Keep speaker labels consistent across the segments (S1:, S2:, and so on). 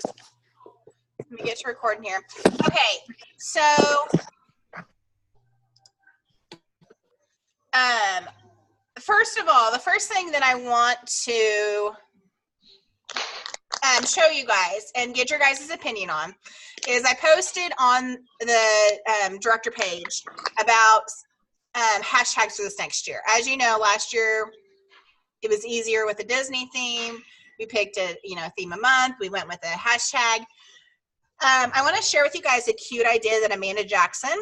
S1: Let me get to recording here. Okay, so first of all, the first thing that I want to show you guys and get your guys' opinion on is I posted on the director page about hashtags for this next year. As you know, last year it was easier with the Disney theme. We picked a theme a month. We went with a hashtag. I want to share with you guys a cute idea that Amanda Jackson,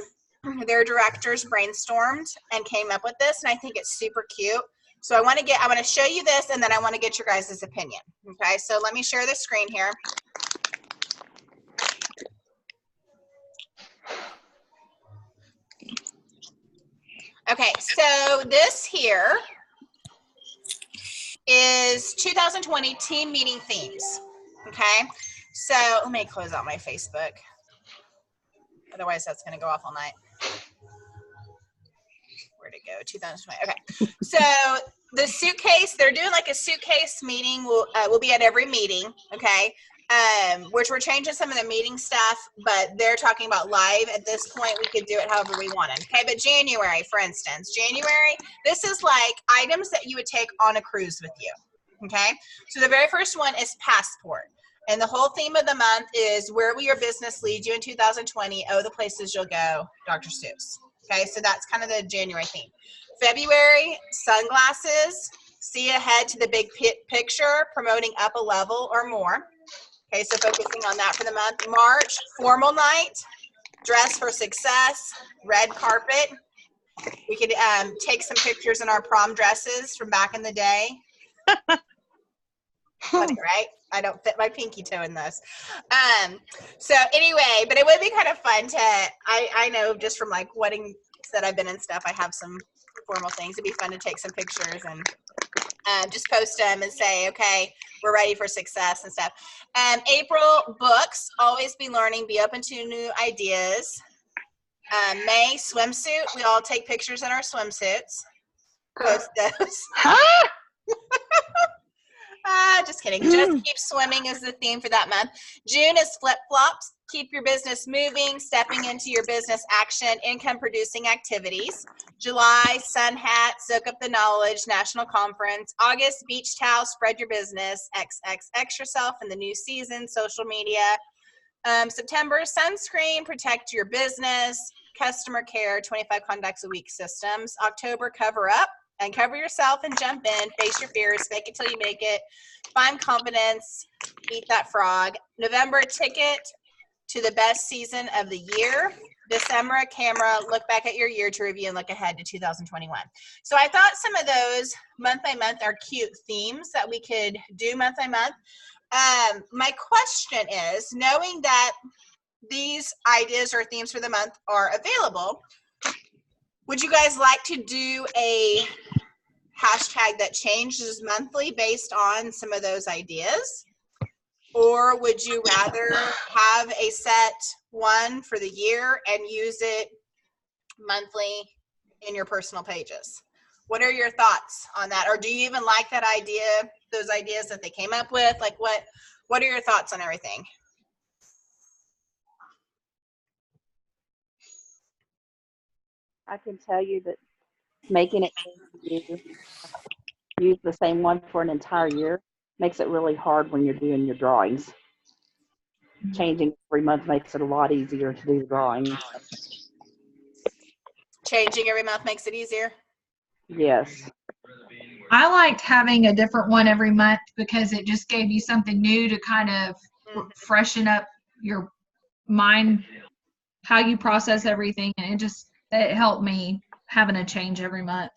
S1: their directors, brainstormed and came up with this, and I think it's super cute. So I want to show you this, and then I want to get your guys' opinion. Okay, so let me share the screen here. Okay, so this here is 2020 team meeting themes. Okay, so let me close out my Facebook. Otherwise, that's going to go off all night. Where'd it go? 2020. Okay, so the suitcase, they're doing like a suitcase meeting. Will be at every meeting. Okay, which we're changing some of the meeting stuff, but they're talking about live at this point. We could do it however we wanted. Okay, but January, for instance, this is like items that you would take on a cruise with you. Okay, so the very first one is passport. And the whole theme of the month is where will your business lead you in 2020? Oh, the places you'll go, Dr. Seuss. Okay, so that's kind of the January theme. February, sunglasses, see ahead to the big picture, promoting up a level or more. Okay, so focusing on that for the month. March, formal night, dress for success, red carpet. We could take some pictures in our prom dresses from back in the day. Funny, right? I don't fit my pinky toe in this. So anyway, but it would be kind of fun to, I know just from like weddings that I've been in stuff, I have some formal things. It'd be fun to take some pictures and just post them and say, okay, we're ready for success and stuff. April, books, always be learning, be open to new ideas. May, swimsuit, we all take pictures in our swimsuits. Post those. Just kidding. Just keep swimming is the theme for that month. June is flip-flops. Keep your business moving, stepping into your business action, income-producing activities. July, sun hat, soak up the knowledge, national conference. August, beach towel, spread your business, XXX yourself in the new season, social media. September, sunscreen, protect your business, customer care, 25 contacts a week systems. October, cover up. And cover yourself and jump in, face your fears, fake it till you make it, find confidence, eat that frog. November, ticket to the best season of the year. December, a camera, look back at your year to review and look ahead to 2021. So I thought some of those month by month are cute themes that we could do month by month. My question is, knowing that these ideas or themes for the month are available, would you guys like to do a hashtag that changes monthly based on some of those ideas? Or would you rather have a set one for the year and use it monthly in your personal pages? What are your thoughts on that? Or do you even like that idea, those ideas that they came up with? Like what are your thoughts on everything?
S2: I can tell you that making it use the same one for an entire year makes it really hard when you're doing your drawings. Changing every month makes it a lot easier to do the drawings.
S1: Changing every month makes it easier?
S2: Yes.
S3: I liked having a different one every month because it just gave you something new to kind of freshen up your mind, how you process everything, and it helped me having a change every month.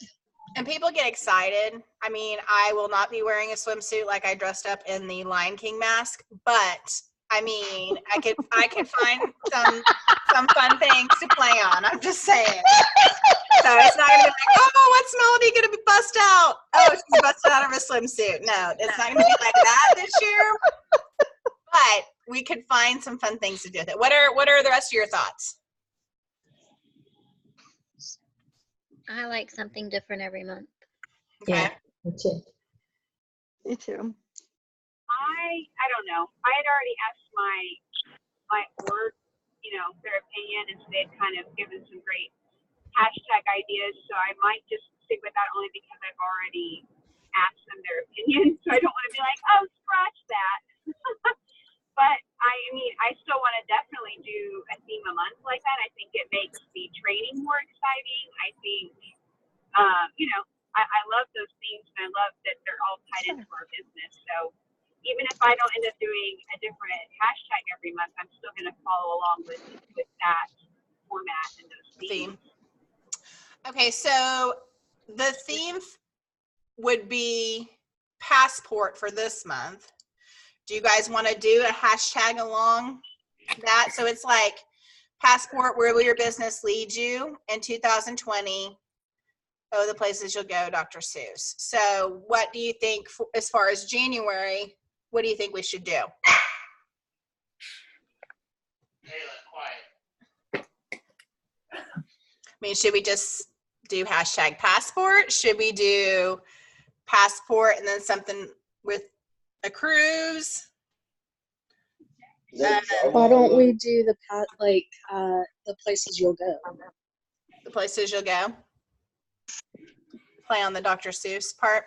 S1: And people get excited. I mean, I will not be wearing a swimsuit like I dressed up in the Lion King mask, but I mean, I could find some fun things to play on. I'm just saying. So it's not gonna be like, oh, what's Melody gonna be bust out? Oh, she's busted out of a swimsuit. No, it's not gonna be like that this year. But we could find some fun things to do with it. What are the rest of your thoughts?
S4: I like something different every month.
S1: Okay.
S5: Yeah, me too.
S6: Me too.
S5: I don't know. I had already asked my org, their opinion, and so they'd kind of given some great hashtag ideas. So I might just stick with that only because I've already asked them their opinion. So I don't want to be like, oh, scratch that. But I mean, I still want to definitely do a theme a month like that. I think it makes the training more exciting. I think, I love those themes, and I love that they're all tied into our business. So even if I don't end up doing a different hashtag every month, I'm still going to follow along with that format and those themes.
S1: Okay, so the theme would be passport for this month. Do you guys want to do a hashtag along that? So it's like passport, where will your business lead you in 2020? Oh, the places you'll go, Dr. Seuss. So what do you think as far as January, what do you think we should do? I mean, should we just do hashtag passport? Should we do passport and then something with a cruise?
S6: Why don't we do the places you'll go?
S1: The places you'll go. Play on the Dr. Seuss part.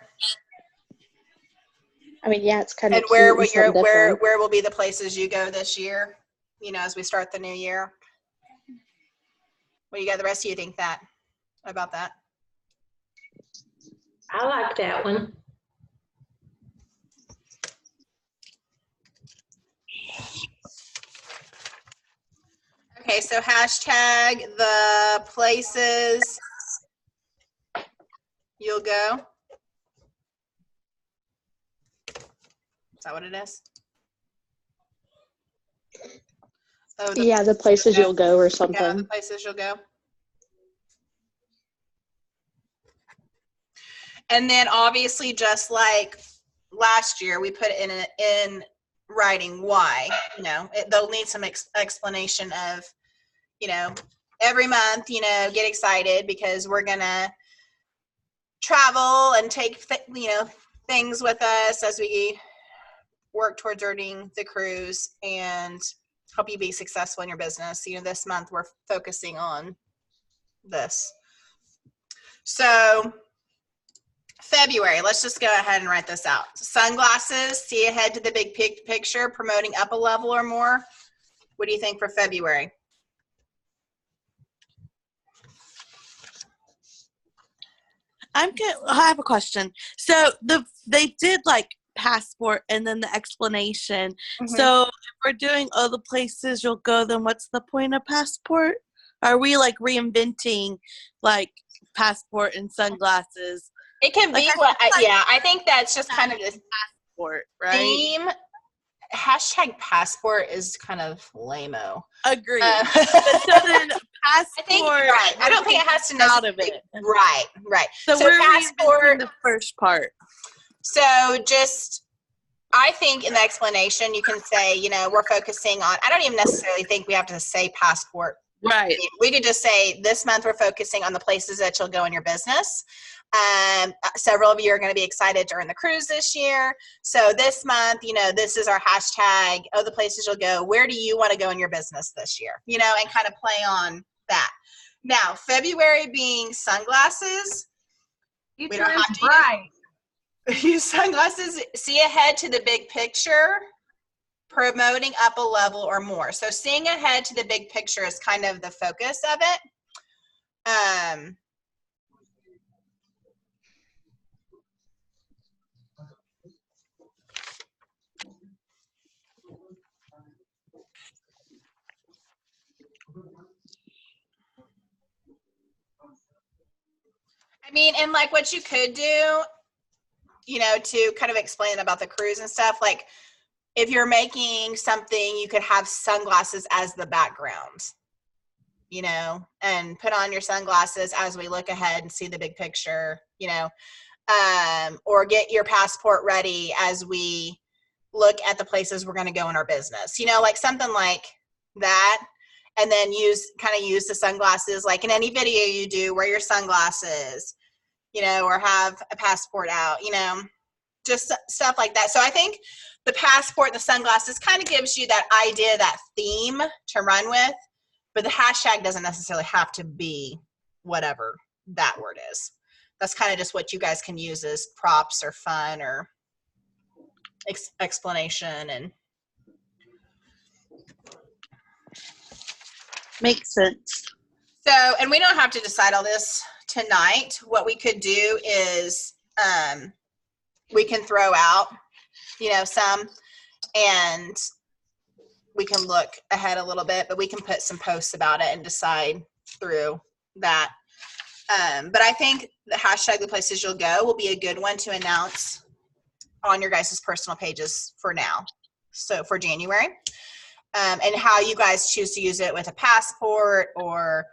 S6: I mean, yeah, it's kind of
S1: And where will be the places you go this year? As we start the new year. What do you got? The rest of you think about that?
S7: I like that one.
S1: Okay, so hashtag the places you'll go. Is that what it is? Oh,
S6: yeah, the places you'll go or something.
S1: Yeah, the places you'll go. And then obviously, just like last year, we put in writing why. They'll need some explanation of, every month, get excited because we're gonna travel and take things with us as we work towards earning the cruise and help you be successful in your business. This month we're focusing on this. So February, let's just go ahead and write this out. Sunglasses, see ahead to the big picture, promoting up a level or more. What do you think for February?
S8: I'm good. I have a question. So they did like passport and then the explanation.
S1: Mm-hmm.
S8: So if we're doing all the places you'll go, then what's the point of passport? Are we like reinventing like passport and sunglasses?
S1: It can be I think that's just kind of the
S8: passport, right?
S1: theme. Hashtag passport is kind of lame-o.
S8: Agreed. But so then passport.
S1: I think right. I don't think it has to
S8: out of
S1: necessarily.
S8: it.
S1: Right.
S8: So we're passport the first part.
S1: So I think in the explanation you can say, we're focusing on. I don't even necessarily think we have to say passport.
S8: Right.
S1: We could just say this month we're focusing on the places that you'll go in your business. Several of you are going to be excited to earn the cruise this year. So this month, this is our hashtag, the places you'll go. Where do you want to go in your business this year? And kind of play on that. Now, February being sunglasses.
S3: We
S1: don't have to
S3: bright.
S1: Use sunglasses. See ahead to the big picture, promoting up a level or more. So seeing ahead to the big picture is kind of the focus of it. I mean, and like what you could do, to kind of explain about the cruise and stuff, like if you're making something, you could have sunglasses as the background, and put on your sunglasses as we look ahead and see the big picture, or get your passport ready as we look at the places we're going to go in our business, like something like that. And then use the sunglasses, like in any video you do, wear your sunglasses, or have a passport out, just stuff like that. So I think the passport, the sunglasses kind of gives you that idea, that theme to run with, but the hashtag doesn't necessarily have to be whatever that word is. That's kind of just what you guys can use as props or fun or explanation. And
S8: Makes sense.
S1: so, and we don't have to decide all this tonight. What we could do is we can throw out, some, and we can look ahead a little bit, but we can put some posts about it and decide through that. But I think the hashtag the places you'll go will be a good one to announce on your guys' personal pages for now. So for January, and how you guys choose to use it with a passport or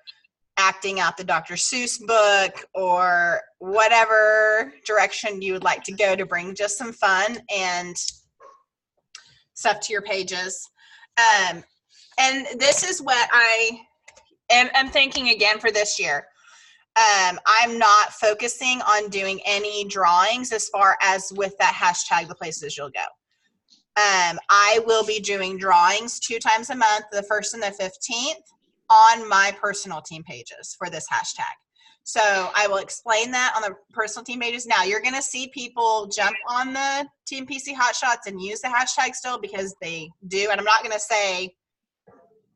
S1: acting out the Dr. Seuss book or whatever direction you would like to go to bring just some fun and stuff to your pages. And this is what I'm thinking again for this year. I'm not focusing on doing any drawings as far as with that hashtag, the places you'll go. I will be doing drawings 2 times a month, the 1st and the 15th, on my personal team pages for this hashtag. So I will explain that on the personal team pages. Now you're going to see people jump on the Team PC Hotshots and use the hashtag still because they do. And I'm not going to say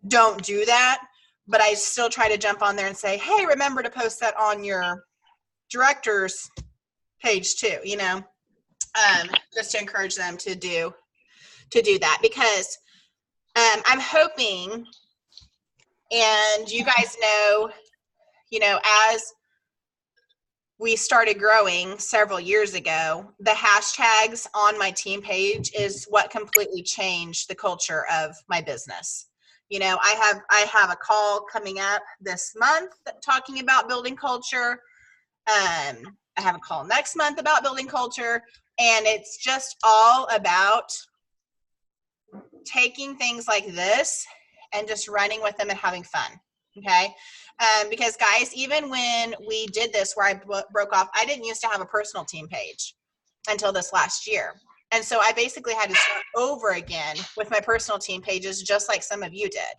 S1: don't do that, but I still try to jump on there and say, hey, remember to post that on your director's page too, just to encourage them to do that, because I'm hoping, and you guys know, as we started growing several years ago, the hashtags on my team page is what completely changed the culture of my business. I have a call coming up this month talking about building culture. I have a call next month about building culture, and it's just all about taking things like this and just running with them and having fun. Okay. Because guys, even when we did this where I broke off, I didn't used to have a personal team page until this last year. And so I basically had to start over again with my personal team pages, just like some of you did.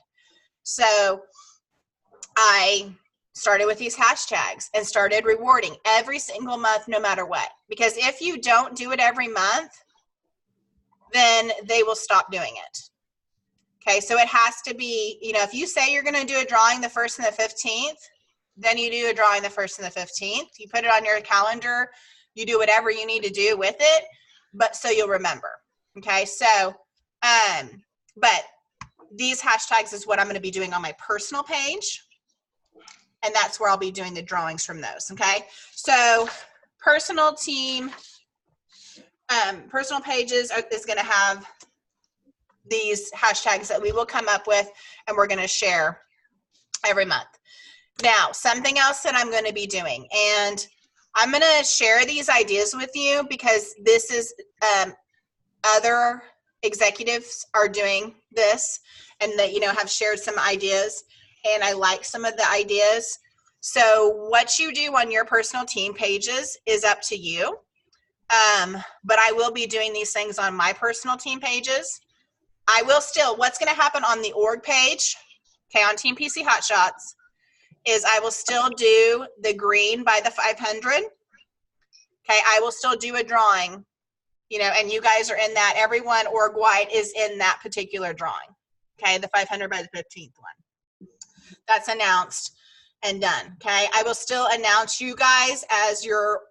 S1: So I started with these hashtags and started rewarding every single month, no matter what. Because if you don't do it every month, then they will stop doing it. Okay, so it has to be, if you say you're going to do a drawing the 1st and the 15th, then you do a drawing the 1st and the 15th. You put it on your calendar. You do whatever you need to do with it, but so you'll remember. Okay, so, but these hashtags is what I'm going to be doing on my personal page, and that's where I'll be doing the drawings from those. Okay, so personal team, personal pages is going to have these hashtags that we will come up with and we're going to share every month. Now, something else that I'm going to be doing, and I'm going to share these ideas with you because this is other executives are doing this and that, have shared some ideas, and I like some of the ideas. So what you do on your personal team pages is up to you. But I will be doing these things on my personal team pages. I will still, what's going to happen on the org page, okay, on Team PC Hotshots, is I will still do the green by the 500. Okay, I will still do a drawing, and you guys are in that. Everyone org-wide is in that particular drawing. Okay, the 500 by the 15th one. That's announced and done. Okay, I will still announce you guys as your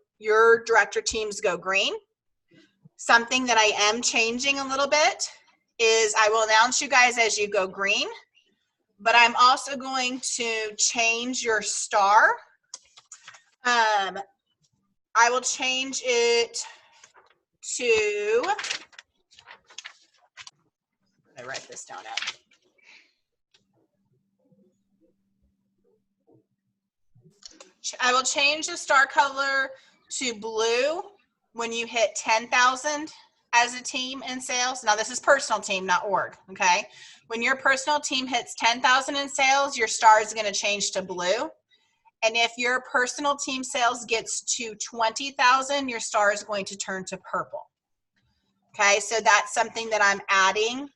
S1: director teams go green. Something that I am changing a little bit is I will announce you guys as you go green, but I'm also going to change your star. I will change it to, let me write this down up. I will change the star color to blue when you hit 10,000 as a team in sales. Now this is personal team, not org, okay? When your personal team hits 10,000 in sales, your star is gonna change to blue. And if your personal team sales gets to 20,000, your star is going to turn to purple. Okay, so that's something that I'm adding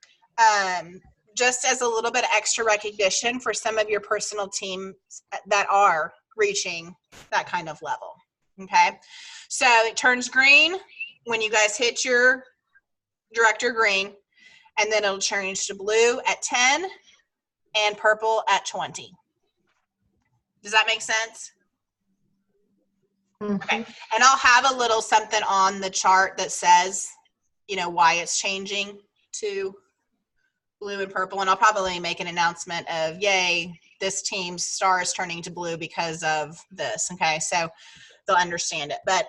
S1: just as a little bit of extra recognition for some of your personal teams that are reaching that kind of level. Okay, so it turns green when you guys hit your director green, and then it'll change to blue at 10 and purple at 20. Does that make sense? Okay, and I'll have a little something on the chart that says, you know, why it's changing to blue and purple, and I'll probably make an announcement of, yay, this team's star is turning to blue because of this. Okay, so they'll understand it. But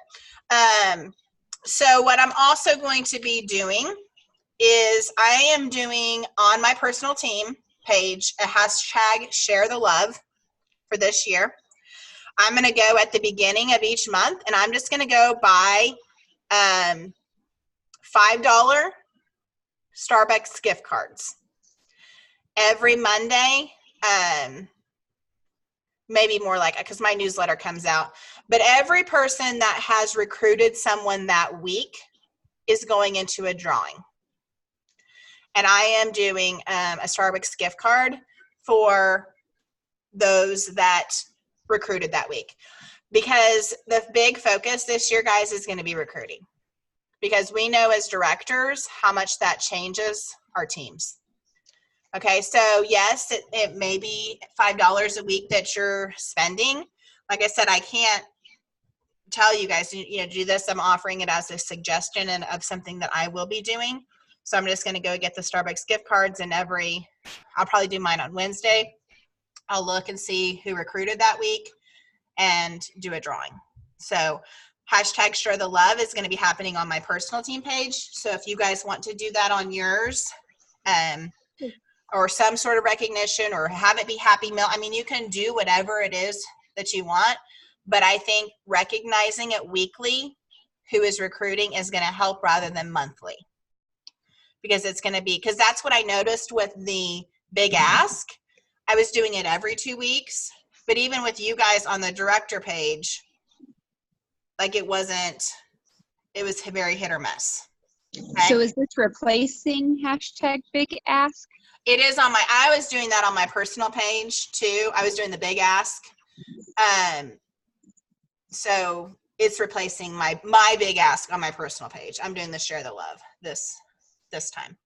S1: so what I'm also going to be doing is I am doing on my personal team page a hashtag share the love for this year. I'm going to go at the beginning of each month, and I'm just going to go buy $5 Starbucks gift cards. Every Monday, maybe more like, because my newsletter comes out, but every person that has recruited someone that week is going into a drawing. And I am doing a Starbucks gift card for those that recruited that week. Because the big focus this year, guys, is going to be recruiting. Because we know as directors how much that changes our teams. Okay, so yes, it may be $5 a week that you're spending. Like I said, I can't tell you guys, you know, do this. I'm offering it as a suggestion and of something that I will be doing. So I'm just going to go get the Starbucks gift cards, and I'll probably do mine on Wednesday. I'll look and see who recruited that week and do a drawing. So hashtag share the love is going to be happening on my personal team page. So if you guys want to do that on yours, or some sort of recognition, or have it be happy mail. I mean, you can do whatever it is that you want, but I think recognizing it weekly, who is recruiting, is going to help rather than monthly. Because it's going to be, because that's what I noticed with the big ask. I was doing it every 2 weeks, but even with you guys on the director page, like it was very hit or miss. Okay?
S7: So is this replacing hashtag big ask?
S1: It is I was doing that on my personal page too. I was doing the big ask. So it's replacing my big ask on my personal page. I'm doing the share the love this time.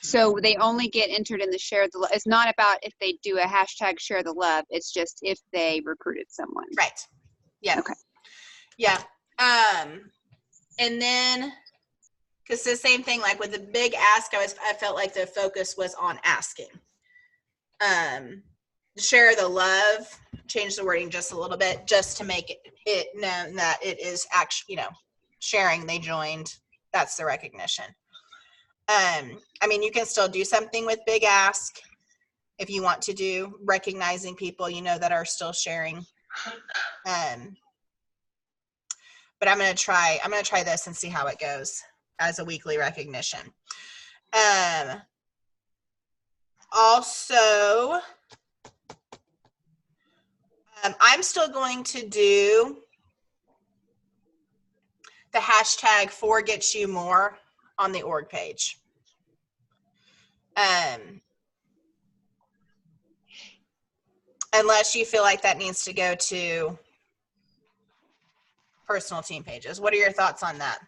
S7: So they only get entered in the share the love. It's not about if they do a hashtag share the love. It's just if they recruited someone.
S1: Right. Yeah.
S7: Okay.
S1: Yeah. And then, because the same thing, like with the big ask, I felt like the focus was on asking. Share the love, change the wording just a little bit, just to make it known that it is actually, you know, sharing. They joined. That's the recognition. I mean, you can still do something with big ask if you want to do recognizing people, you know, that are still sharing. But I'm going to try this and see how it goes as a weekly recognition. Also, I'm still going to do the hashtag #4GetsYouMore on the org page. Unless you feel like that needs to go to personal team pages. What are your thoughts on that?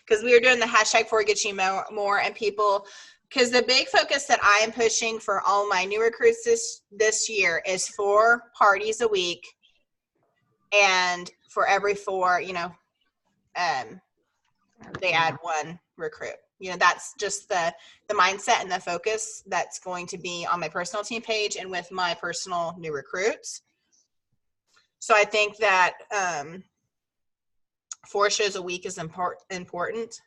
S1: Because we are doing the hashtag #4GetsYouMore, and people, because the big focus that I am pushing for all my new recruits this year is 4 parties a week, and for every 4, you know, they add 1 recruit. You know, that's just the mindset and the focus that's going to be on my personal team page and with my personal new recruits. So I think that 4 shows a week is important.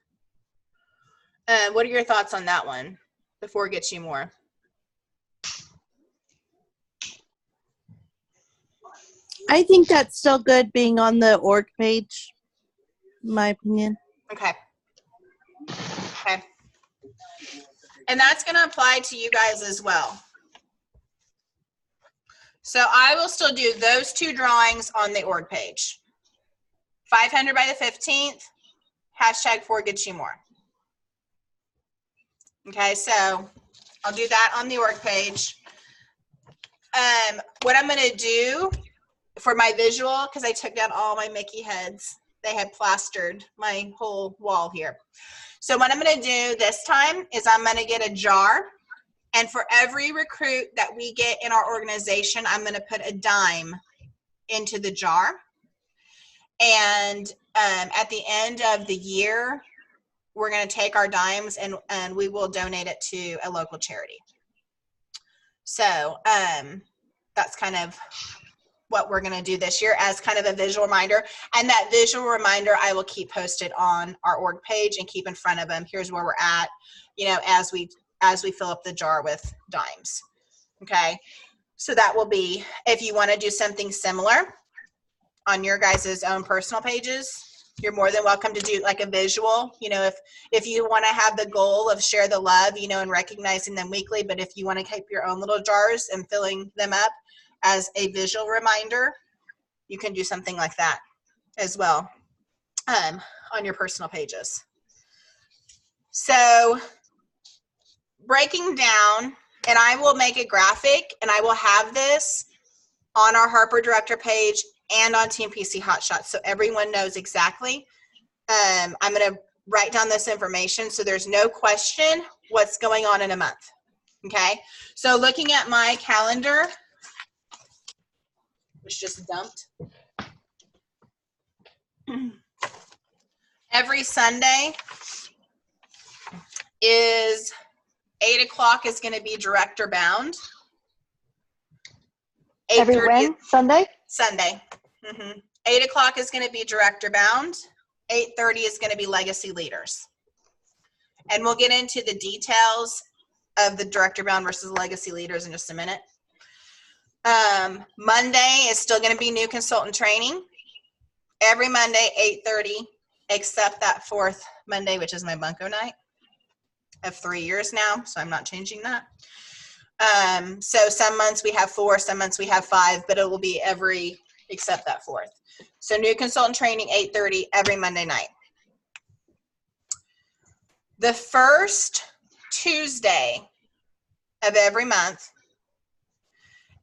S1: What are your thoughts on that one? The #4GetsYouMore.
S8: I think that's still good being on the org page, in my opinion.
S1: Okay. Okay. And that's going to apply to you guys as well. So I will still do those 2 drawings on the org page. 500 by the 15th, hashtag #4GetsYouMore. Okay, so I'll do that on the org page. What I'm going to do for my visual, because I took down all my Mickey heads, they had plastered my whole wall here. So what I'm going to do this time is I'm going to get a jar, and for every recruit that we get in our organization, I'm going to put a dime into the jar. And at the end of the year, we're going to take our dimes and we will donate it to a local charity. So that's kind of what we're going to do this year as kind of a visual reminder. And that visual reminder I will keep posted on our org page and keep in front of them. Here's where we're at, you know, as we fill up the jar with dimes. Okay. So that will be, if you want to do something similar on your guys' own personal pages, you're more than welcome to do like a visual. You know, if you want to have the goal of share the love, you know, and recognizing them weekly, but if you want to keep your own little jars and filling them up as a visual reminder, you can do something like that as well on your personal pages. So breaking down, and I will make a graphic and I will have this on our Harper Director page and on Team PC Hotshots, so everyone knows exactly. I'm going to write down this information so there's no question what's going on in a month. Okay, so looking at my calendar, which just dumped. Every Sunday is 8 o'clock is going to be Director Bound.
S2: Every when? Sunday?
S1: Sunday. 8 o'clock is going to be Director Bound. 8:30 is going to be Legacy Leaders. And we'll get into the details of the Director Bound versus Legacy Leaders in just a minute. Monday is still going to be New Consultant Training. Every Monday, 8:30, except that fourth Monday, which is my bunco night of 3 years now, so I'm not changing that. So some months we have 4, some months we have 5, but it will be every except that fourth. So New Consultant Training, 8:30 every Monday night. The first Tuesday of every month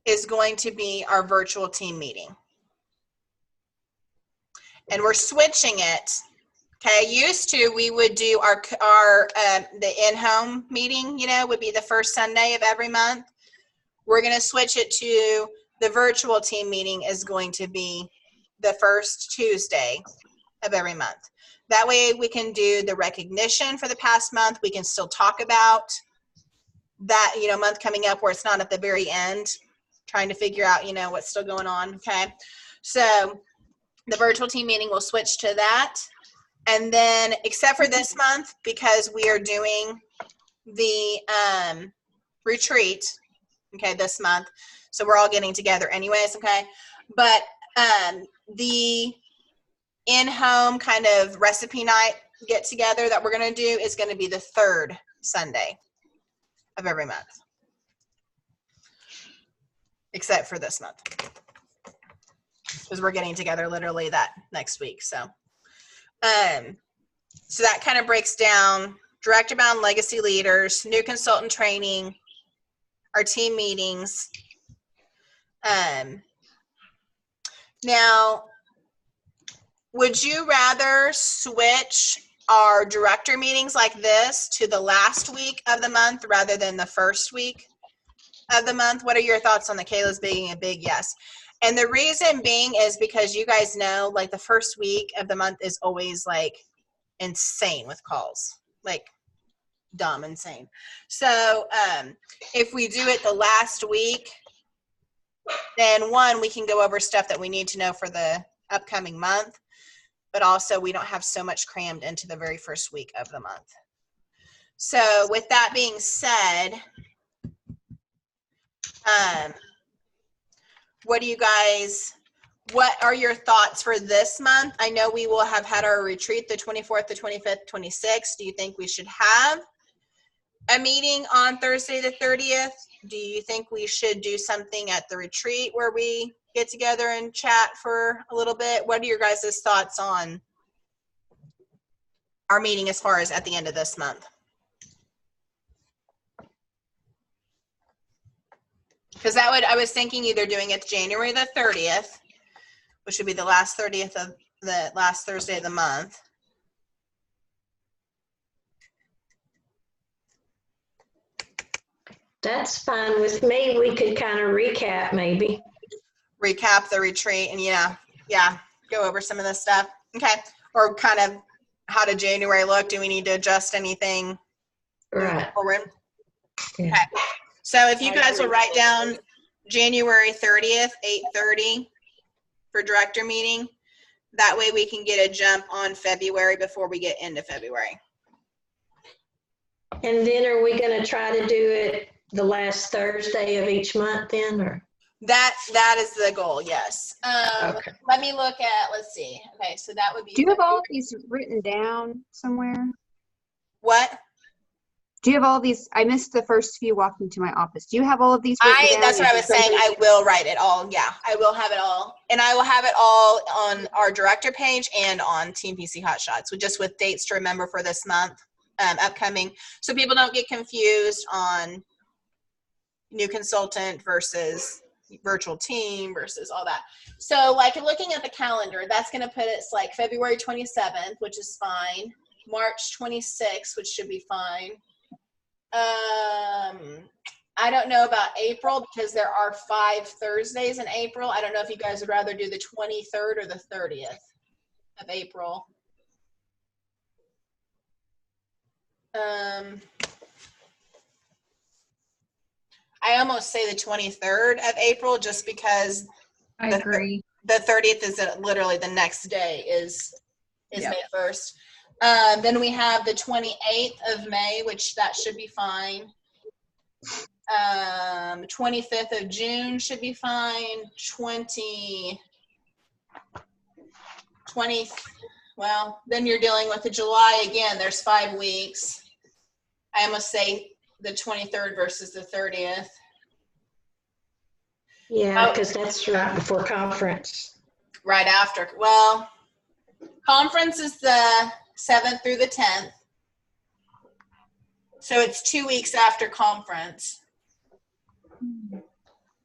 S1: is going to be our virtual team meeting. And we're switching it. Okay, used to we would do our the in-home meeting, you know, would be the first Sunday of every month. We're going to switch it to the virtual team meeting is going to be the first Tuesday of every month. That way we can do the recognition for the past month. We can still talk about that, you know, month coming up where it's not at the very end, trying to figure out, you know, what's still going on. Okay, so the virtual team meeting will switch to that. And then, except for this month, because we are doing the retreat, okay, this month, so we're all getting together anyways, okay, but the in-home kind of recipe night get together that we're going to do is going to be the third Sunday of every month, except for this month, because we're getting together literally that next week. So so that kind of breaks down Director Bound, Legacy Leaders, New Consultant Training, our team meetings. Now, would you rather switch our director meetings like this to the last week of the month rather than the first week of the month? What are your thoughts on the Kayla's being a big yes? And the reason being is because you guys know, like, the first week of the month is always like insane with calls, like dumb insane. So if we do it the last week, then one, we can go over stuff that we need to know for the upcoming month, but also we don't have so much crammed into the very first week of the month. So with that being said, what are your thoughts for this month? I know we will have had our retreat the 24th, the 25th, 26th. Do you think we should have a meeting on Thursday the 30th? Do you think we should do something at the retreat where we get together and chat for a little bit? What are your guys' thoughts on our meeting as far as at the end of this month? Because I was thinking either doing it January the 30th, which would be the last 30th of the last Thursday of the month.
S9: That's fine with me. We could kind of recap maybe.
S1: Recap the retreat and go over some of this stuff. Okay. Or kind of how did January look? Do we need to adjust anything moving
S9: Right.
S1: forward?
S9: Yeah.
S1: Okay. So if you guys will write down January 30th, 8:30 for director meeting, that way we can get a jump on February before we get into February.
S9: And then are we going to try to do it the last Thursday of each month then, or?
S1: That is the goal, yes.
S9: Okay.
S1: Let me look at, let's see. Okay, so that would be.
S7: Do you have all of these written down somewhere?
S1: What?
S7: Do you have all these? I missed the first few walking to my office. Do you have all of these written down?
S1: That's what I
S7: Is
S1: was
S7: it
S1: saying.
S7: something-
S1: I will write it all. Yeah, I will have it all. And I will have it all on our director page and on Team PC Hotshots, just with dates to remember for this month, upcoming. So people don't get confused on new consultant versus virtual team versus all that. So like looking at the calendar, that's going to put us like February 27th, which is fine. March 26th, which should be fine. I don't know about April because there are 5 Thursdays in April. I don't know if you guys would rather do the 23rd or the 30th of April. I almost say the 23rd of April just because
S3: I agree.
S1: the 30th is literally the next day is
S3: Yep.
S1: May 1st. Then we have the 28th of May, which that should be fine. 25th of June should be fine. 20, well, then you're dealing with the July again. There's 5 weeks. I almost say the 23rd versus the 30th.
S9: Yeah, because that's right before conference.
S1: Right after. Well, conference is the 7th through the 10th. So it's 2 weeks after conference.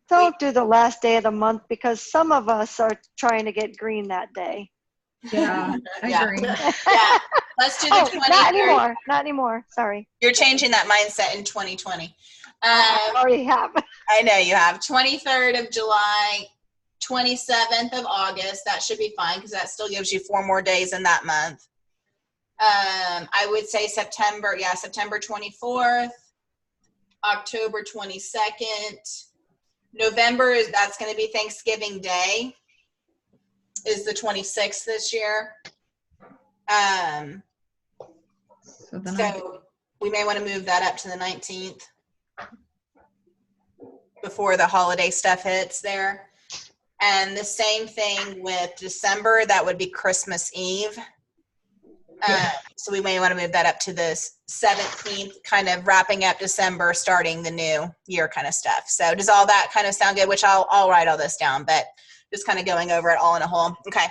S10: Don't do the last day of the month because some of us are trying to get green that day.
S3: Yeah, I
S1: Yeah.
S3: agree.
S1: Yeah. Let's do the
S10: Oh,
S1: 23rd.
S10: not anymore. Not anymore. Sorry.
S1: You're changing that mindset in 2020.
S10: I already have.
S1: I know you have. 23rd of July, 27th of August. That should be fine because that still gives you 4 more days in that month. I would say September 24th, October 22nd. November that's going to be Thanksgiving Day. Is the 26th this year. So we may want to move that up to the 19th before the holiday stuff hits there. And the same thing with December, that would be Christmas Eve. So we may want to move that up to the 17th, kind of wrapping up December, starting the new year kind of stuff. So does all that kind of sound good? Which I'll write all this down, but just kind of going over it all in a whole. Okay.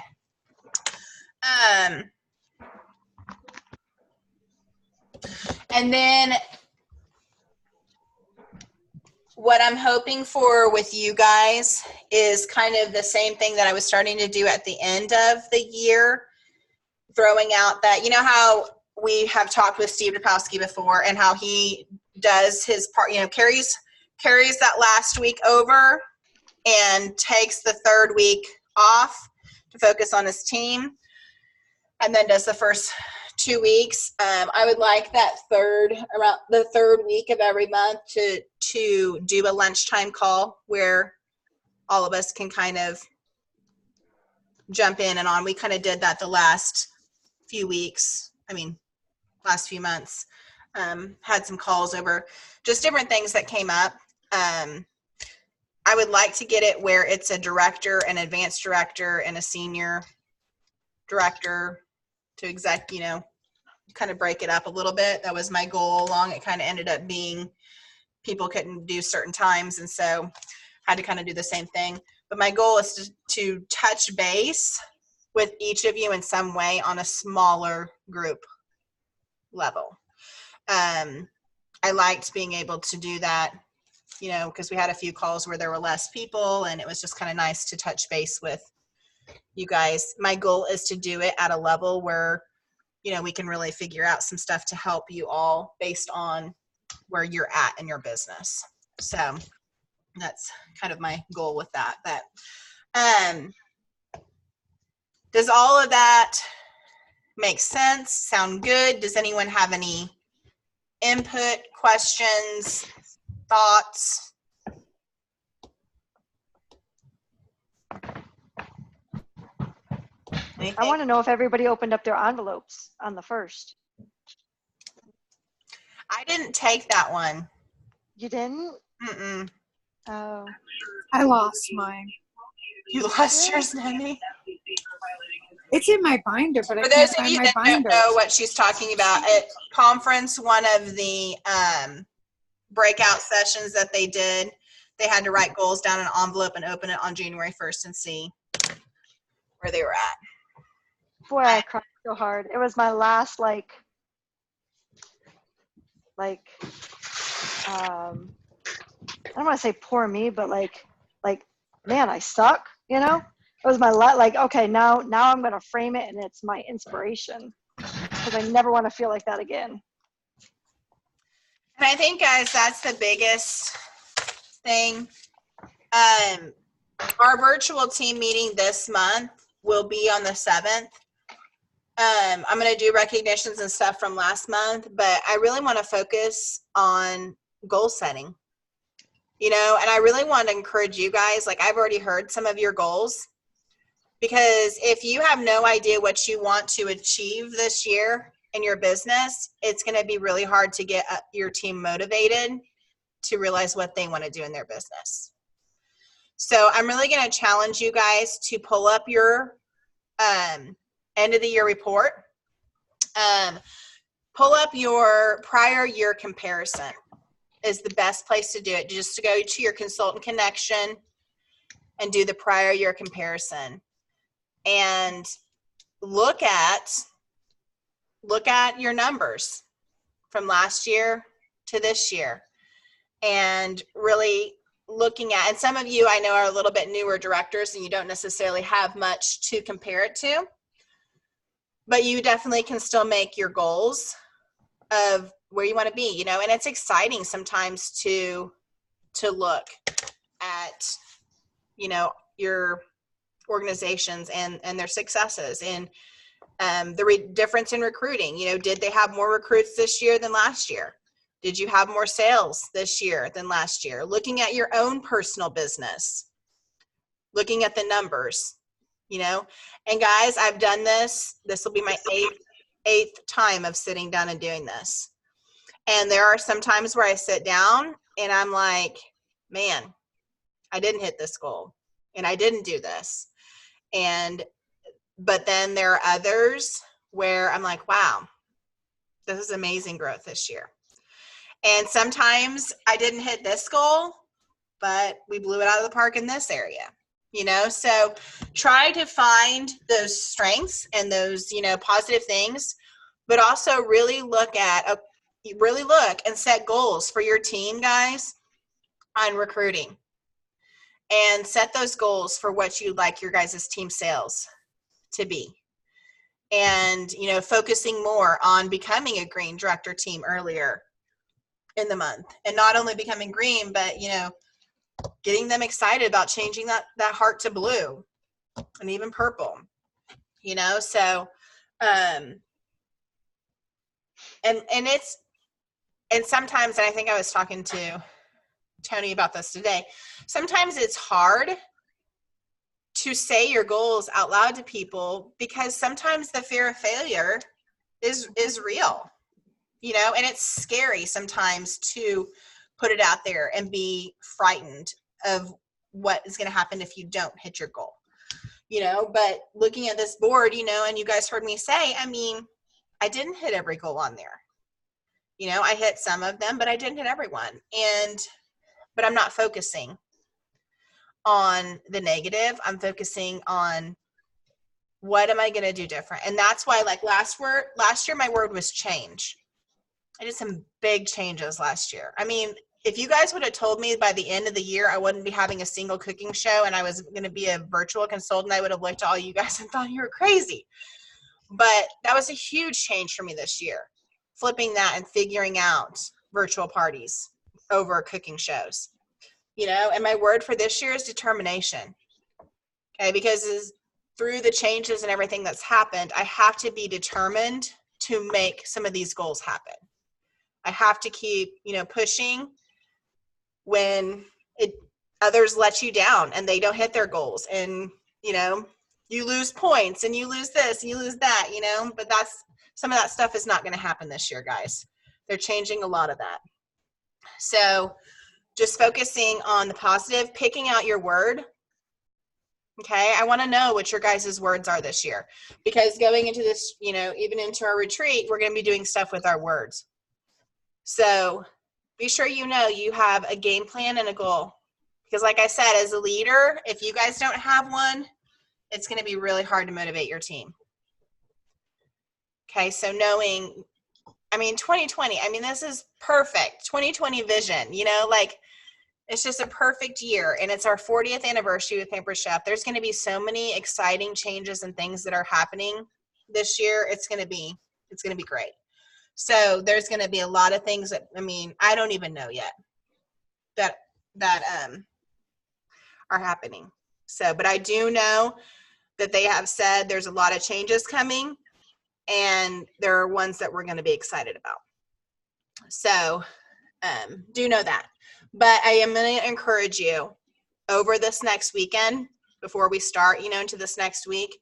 S1: And then what I'm hoping for with you guys is kind of the same thing that I was starting to do at the end of the year, throwing out that, you know how we have talked with Steve Dopowski before and how he does his part, carries that last week over and takes the 3rd week off to focus on his team and then does the first 2 weeks. I would like that around the 3rd week of every month to do a lunchtime call where all of us can kind of jump in and on. We kind of did that the last few weeks. Last few months. Had some calls over just different things that came up. I would like to get it where it's a director, an advanced director, and a senior director to exec, kind of break it up a little bit. That was my goal along. It kind of ended up being people couldn't do certain times, and so had to kind of do the same thing. But my goal is to touch base with each of you in some way on a smaller group level. I liked being able to do that you know, because we had a few calls where there were less people, and it was just kind of nice to touch base with you guys. My goal is to do it at a level where, you know, we can really figure out some stuff to help you all based on where you're at in your business. So that's kind of my goal with that. But does all of that make sense? Sound good? Does anyone have any input, questions, thoughts? Anything?
S10: I want to know if everybody opened up their envelopes on the 1st.
S1: I didn't take that one.
S10: You didn't?
S1: Mm-mm.
S10: Oh.
S11: I lost mine.
S1: You lost yours, Nemi?
S11: It's in my binder, but I
S1: For
S11: can't
S1: those of
S11: find
S1: you
S11: my
S1: that don't
S11: binder.
S1: know what she's talking about, at conference, one of the breakout sessions that they did, they had to write goals down in an envelope and open it on January 1st and see where they were at.
S10: Boy, I cried so hard. It was my last, I don't want to say poor me, but like, man, I suck, you know? It was my okay, now I'm going to frame it and it's my inspiration, because I never want to feel like that again.
S1: And I think, guys, that's the biggest thing. Our virtual team meeting this month will be on the 7th. I'm going to do recognitions and stuff from last month, but I really want to focus on goal setting, you know, and I really want to encourage you guys. Like, I've already heard some of your goals, because if you have no idea what you want to achieve this year in your business, it's going to be really hard to get your team motivated to realize what they want to do in their business. So I'm really going to challenge you guys to pull up your end of the year report. Pull up your prior year comparison is the best place to do it. Just to go to your consultant connection and do the prior year comparison, and look at your numbers from last year to this year, and really looking at, and some of you I know are a little bit newer directors and you don't necessarily have much to compare it to, but you definitely can still make your goals of where you want to be, you know. And it's exciting sometimes to look at, you know, your organizations and their successes, and the difference in recruiting. You know, did they have more recruits this year than last year? Did you have more sales this year than last year? Looking at your own personal business, looking at the numbers, you know. And guys, I've done this. This will be my eighth time of sitting down and doing this. And there are some times where I sit down and I'm like, man, I didn't hit this goal and I didn't do this. But then there are others where I'm like, wow, this is amazing growth this year. And sometimes I didn't hit this goal, but we blew it out of the park in this area, you know. So try to find those strengths and those, you know, positive things, but also really look and set goals for your team, guys, on recruiting. And set those goals for what you'd like your guys' team sales to be. And, you know, focusing more on becoming a green director team earlier in the month. And not only becoming green, but, you know, getting them excited about changing that heart to blue and even purple, you know. So, and sometimes, and I think I was talking to Tony about this today, sometimes it's hard to say your goals out loud to people, because sometimes the fear of failure is real, you know, and it's scary sometimes to put it out there and be frightened of what is going to happen if you don't hit your goal, you know. But looking at this board, you know, and you guys heard me say, I mean, I didn't hit every goal on there. You know, I hit some of them, but I didn't hit everyone. But I'm not focusing on the negative. I'm focusing on what am I going to do different. And that's why, like last year, my word was change. I did some big changes last year. I mean, if you guys would have told me by the end of the year I wouldn't be having a single cooking show and I was going to be a virtual consultant, I would have looked at all you guys and thought you were crazy. But that was a huge change for me this year, flipping that and figuring out virtual parties over cooking shows. You know, and my word for this year is determination. Okay, because through the changes and everything that's happened, I have to be determined to make some of these goals happen. I have to keep, you know, pushing when others let you down and they don't hit their goals, and, you know, you lose points and you lose this and you lose that, you know, but some of that stuff is not going to happen this year, guys. They're changing a lot of that. So just focusing on the positive, picking out your word. Okay, I want to know what your guys' words are this year, because going into this, you know, even into our retreat, we're going to be doing stuff with our words. So be sure you know you have a game plan and a goal, because like I said, as a leader, if you guys don't have one, it's going to be really hard to motivate your team. Okay, so knowing, I mean, 2020, I mean, this is perfect. 2020 vision, you know, like, it's just a perfect year, and it's our 40th anniversary with Pampered Chef. There's going to be so many exciting changes and things that are happening this year. It's going to be great. So there's going to be a lot of things that, I mean, I don't even know yet that are happening. So, but I do know that they have said there's a lot of changes coming, and there are ones that we're going to be excited about. So do know that. But I am going to encourage you over this next weekend, before we start, you know, into this next week,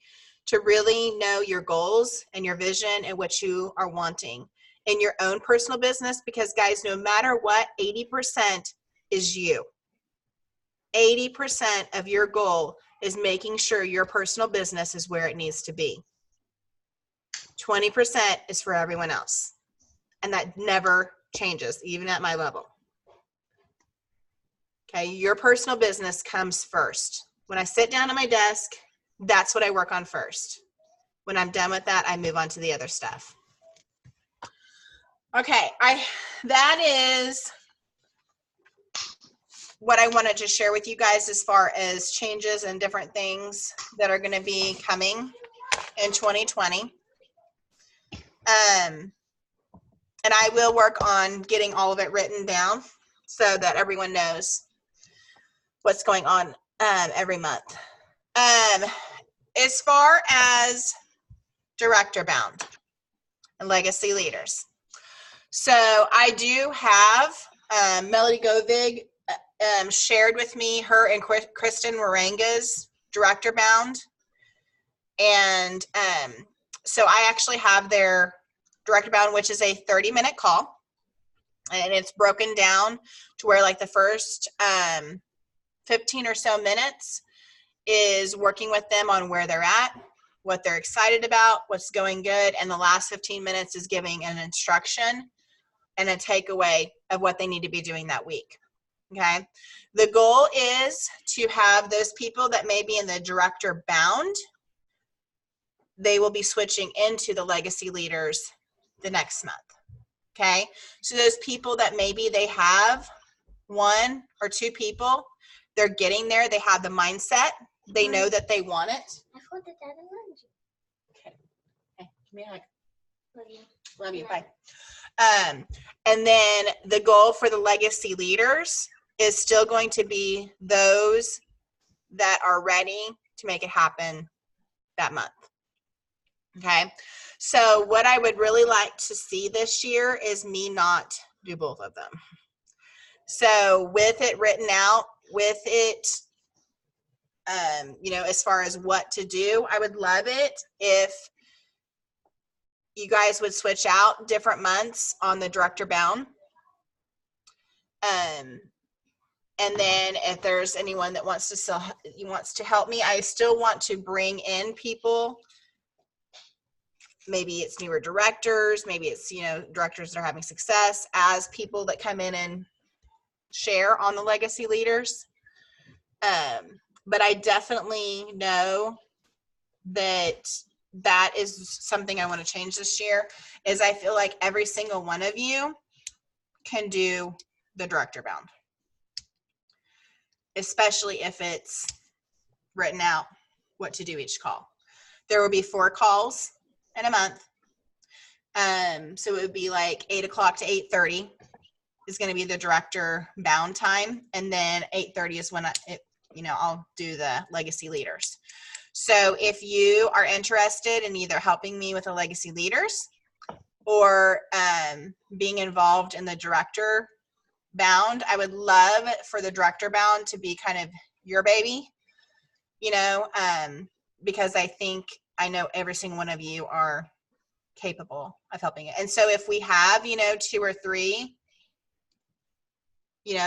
S1: to really know your goals and your vision and what you are wanting in your own personal business. Because guys, no matter what, 80% is you. 80% of your goal is making sure your personal business is where it needs to be. 20% is for everyone else. And that never changes, even at my level. Okay, your personal business comes first. When I sit down at my desk, that's what I work on first. When I'm done with that, I move on to the other stuff. Okay, that is what I wanted to share with you guys as far as changes and different things that are going to be coming in 2020. And I will work on getting all of it written down so that everyone knows what's going on every month. As far as Director Bound and Legacy Leaders. So I do have Melody Govig shared with me her and Kristen Moranga's Director Bound. And so I actually have their Director Bound, which is a 30-minute call. And it's broken down to where like the first 15 or so minutes is working with them on where they're at, what they're excited about, what's going good. And the last 15 minutes is giving an instruction and a takeaway of what they need to be doing that week. Okay. The goal is to have those people that may be in the Director Bound, they will be switching into the Legacy Leaders the next month. Okay. So those people that maybe they have 1 or 2 people, they're getting there. They have the mindset. They know that they want it. Okay. Hey, give me a hug. Love you. Bye. And then the goal for the Legacy Leaders is still going to be those that are ready to make it happen that month. Okay. So what I would really like to see this year is me not do both of them. So with it written out, with it, you know, as far as what to do, I would love it if you guys would switch out different months on the Director Bound. And then if there's anyone that wants to help me, I still want to bring in people. Maybe it's newer directors, maybe it's, you know, directors that are having success as people that come in and share on the Legacy Leaders. But I definitely know that that is something I want to change this year, is I feel like every single one of you can do the director bound, especially if it's written out what to do each call. There will be 4 calls in a month. So it would be like 8 o'clock to 8:30 is going to be the director bound time. And then 8:30 is when I'll do the legacy leaders. So if you are interested in either helping me with the legacy leaders or being involved in the director bound, I would love for the director bound to be kind of your baby, because I know every single one of you are capable of helping it. And so if we have, 2 or 3,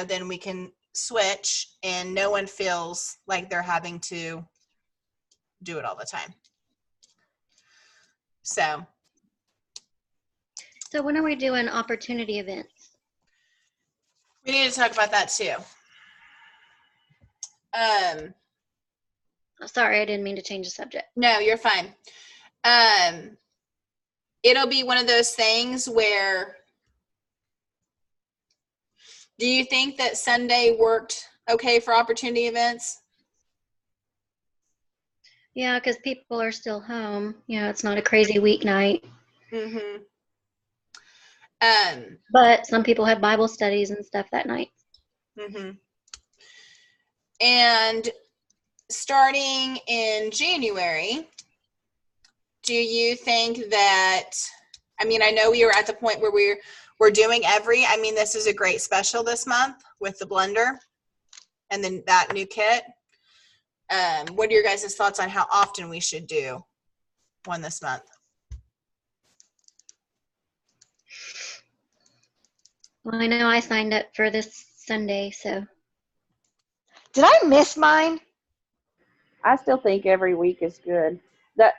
S1: then we can switch and no one feels like they're having to do it all the time. So
S4: when are we doing opportunity events?
S1: we need to talk about that too.
S4: Sorry, I didn't mean to change the subject.
S1: No, you're fine. It'll be one of those things where, do you think that Sunday worked okay for opportunity events?
S4: Yeah, because people are still home. It's not a crazy weeknight.
S1: Mm-hmm.
S4: But some people have Bible studies and stuff that night.
S1: Mm-hmm. And starting in January, do you think that, I know we were at the point where we're doing this is a great special this month with the blender and then that new kit. What are your guys' thoughts on how often we should do one this month?
S4: Well, I know I signed up for this Sunday, so.
S10: Did I miss mine?
S2: I still think every week is good.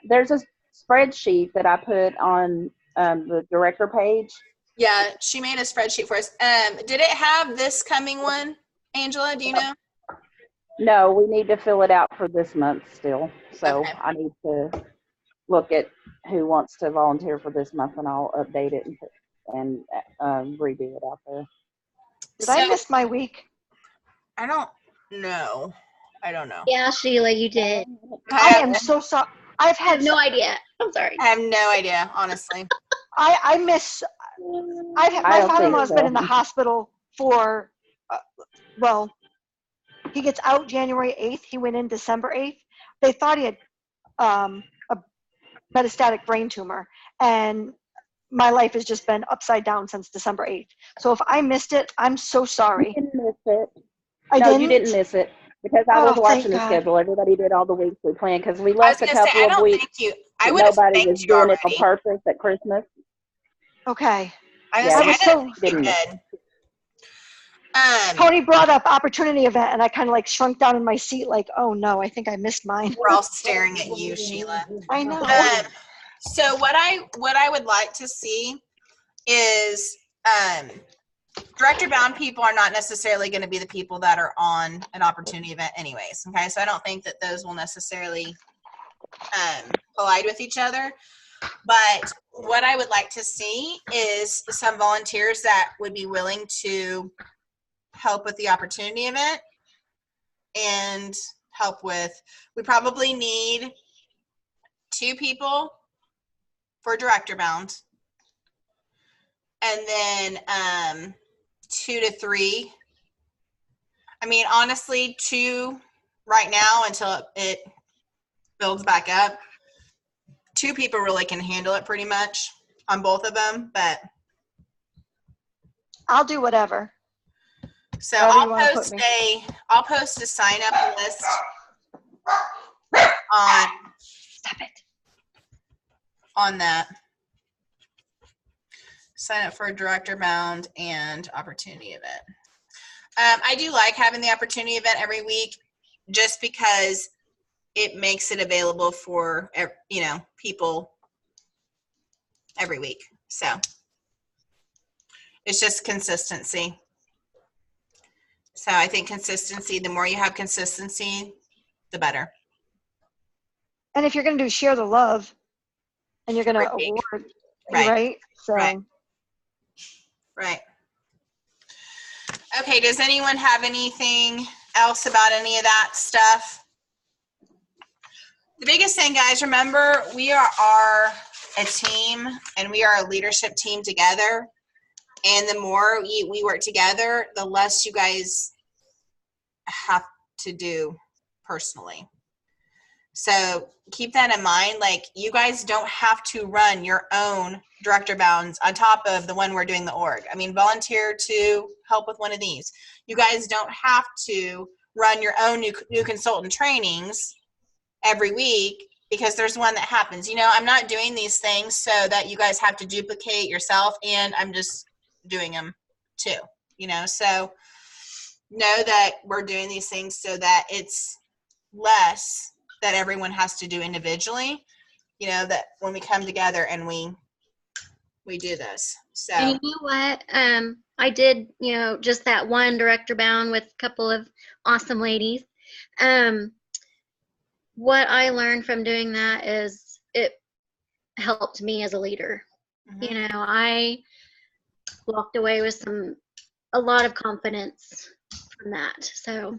S2: There's a spreadsheet that I put on the director page.
S1: Yeah, she made a spreadsheet for us. Did it have this coming one, Angela? Do you know?
S2: No, we need to fill it out for this month still. So
S1: Okay.
S2: I need to look at who wants to volunteer for this month, and I'll update it and redo it out there.
S10: Did I miss my week?
S1: I don't know.
S4: Yeah, Sheila, you did.
S10: I am so sorry.
S4: I have no idea. I'm sorry.
S1: I have no idea, honestly.
S10: I miss. My father-in-law's been in the hospital for, he gets out January 8th. He went in December 8th. They thought he had a metastatic brain tumor, and my life has just been upside down since December 8th. So if I missed it, I'm so sorry.
S2: You didn't miss it.
S10: You
S2: didn't miss it. Because I was watching the
S10: God.
S2: schedule. Everybody did all the weeks we planned because we left a couple of weeks.
S1: I would have
S2: nobody was
S1: thanked you
S2: doing it
S1: already.
S2: on purpose at Christmas.
S10: Okay.
S1: Didn't.
S10: Tony brought up opportunity event, and I kind of shrunk down in my seat, oh no, I think I missed mine.
S1: We're all staring at you, Sheila.
S10: I know.
S1: So what I would like to see is director bound people are not necessarily going to be the people that are on an opportunity event anyways. Okay, so I don't think that those will necessarily collide with each other. But what I would like to see is some volunteers that would be willing to help with the opportunity event and help with, we probably need 2 people for director bound. And then 2 to 3. Honestly, 2 right now until it builds back up. 2 people really can handle it pretty much on both of them, but
S10: I'll do whatever.
S1: So I'll post a sign up list on on that. Sign up for a director bound and opportunity event. I do like having the opportunity event every week just because it makes it available for, people every week. So it's just consistency. So I think consistency, the more you have consistency, the better.
S10: And if you're going to do share the love and you're going to award, right? So.
S1: Right. Okay, does anyone have anything else about any of that stuff? The biggest thing, guys, remember, we are a team, and we are a leadership team together. And the more we work together, the less you guys have to do personally. So keep that in mind. Like, you guys don't have to run your own director bounds on top of the one we're doing the org. I mean, volunteer to help with one of these. You guys don't have to run your own new consultant trainings every week because there's one that happens. You know, I'm not doing these things so that you guys have to duplicate yourself, and I'm just doing them too, you know. So know that we're doing these things so that it's less that everyone has to do individually, you know, that when we come together and we do this. So,
S4: And you know what? I did, you know, just that one director bound with a couple of awesome ladies. What I learned from doing that is it helped me as a leader.
S1: mhm.
S4: You know, I walked away with a lot of confidence from that. So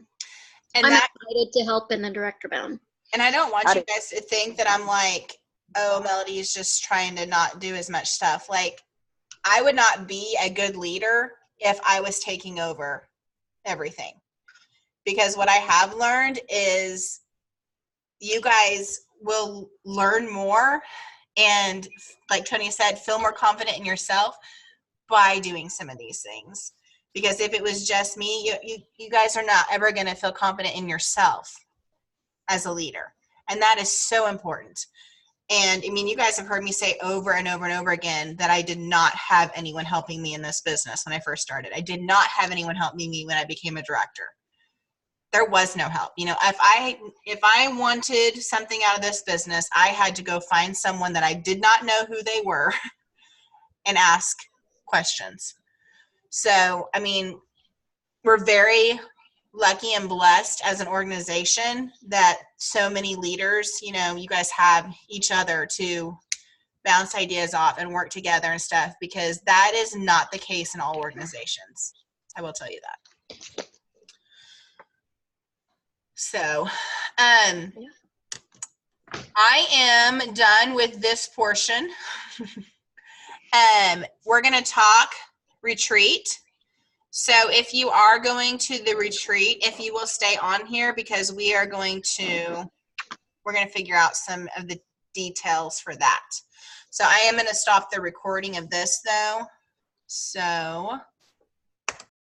S1: And
S4: I'm
S1: that,
S4: excited to help in the director bound.
S1: and I don't want you guys to think that I'm like, oh, Melody is just trying to not do as much stuff. Like, I would not be a good leader if I was taking over everything. Because what I have learned is you guys will learn more and, like Tony said, feel more confident in yourself by doing some of these things. Because if it was just me, you guys are not ever going to feel confident in yourself as a leader. And that is so important. And I mean, you guys have heard me say over and over and over again that I did not have anyone helping me in this business when I first started. I did not have anyone help me when I became a director. There was no help. You know, if I wanted something out of this business, I had to go find someone that I did not know who they were and ask questions. So, I mean, we're very lucky and blessed as an organization that so many leaders, you know, you guys have each other to bounce ideas off and work together and stuff, because that is not the case in all organizations. I will tell you that. So, I am done with this portion. We're going to talk retreat. So if you are going to the retreat, if you will stay on here, because we're going to figure out some of the details for that. So I am going to stop the recording of this though. So